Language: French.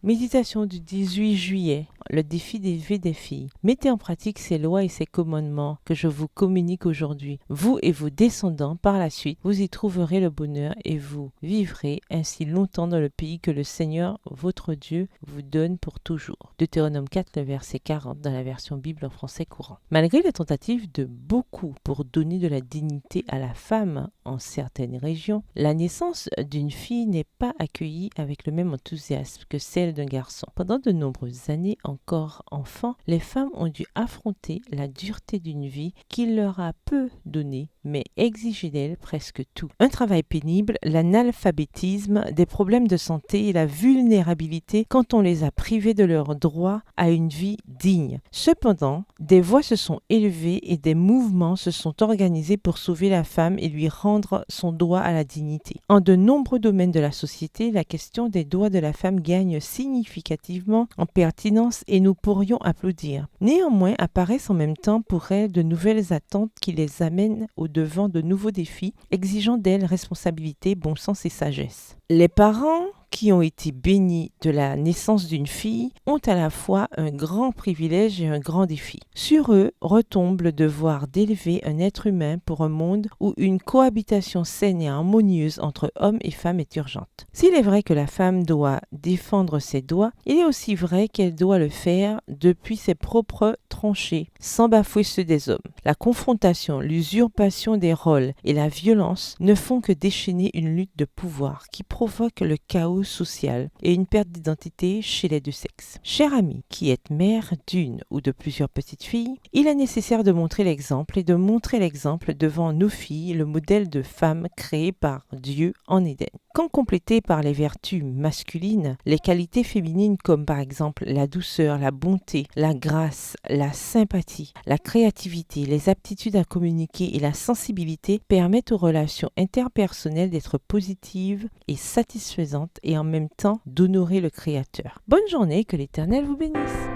Méditation du 18 juillet. Le défi d'élever des filles. Mettez en pratique ces lois et ces commandements que je vous communique aujourd'hui. Vous et vos descendants, par la suite, vous y trouverez le bonheur et vous vivrez ainsi longtemps dans le pays que le Seigneur, votre Dieu, vous donne pour toujours. Deutéronome 4, le verset 40 dans la version Bible en français courant. Malgré les tentatives de beaucoup pour donner de la dignité à la femme en certaines régions, la naissance d'une fille n'est pas accueillie avec le même enthousiasme que celle d'un garçon. Pendant de nombreuses années, encore enfants, les femmes ont dû affronter la dureté d'une vie qui leur a peu donné, mais exigé d'elles presque tout. Un travail pénible, l'analphabétisme, des problèmes de santé et la vulnérabilité quand on les a privées de leur droit à une vie digne. Cependant, des voix se sont élevées et des mouvements se sont organisés pour sauver la femme et lui rendre son droit à la dignité. En de nombreux domaines de la société, la question des droits de la femme gagne significativement en pertinence et nous pourrions applaudir. Néanmoins, apparaissent en même temps pour elles de nouvelles attentes qui les amènent au devant de nouveaux défis, exigeant d'elles responsabilité, bon sens et sagesse. Les parents qui ont été bénis de la naissance d'une fille ont à la fois un grand privilège et un grand défi. Sur eux retombe le devoir d'élever un être humain pour un monde où une cohabitation saine et harmonieuse entre hommes et femmes est urgente. S'il est vrai que la femme doit défendre ses droits, il est aussi vrai qu'elle doit le faire depuis ses propres tranchées, sans bafouer ceux des hommes. La confrontation, l'usurpation des rôles et la violence ne font que déchaîner une lutte de pouvoir qui provoque le chaos social et une perte d'identité chez les deux sexes. Chère amie, qui êtes mère d'une ou de plusieurs petites filles, il est nécessaire de montrer l'exemple et de montrer l'exemple devant nos filles, le modèle de femme créé par Dieu en Éden. Quand complété par les vertus masculines, les qualités féminines comme par exemple la douceur, la bonté, la grâce, la sympathie, la créativité, les aptitudes à communiquer et la sensibilité permettent aux relations interpersonnelles d'être positives et satisfaisantes et en même temps d'honorer le Créateur. Bonne journée, que l'Éternel vous bénisse.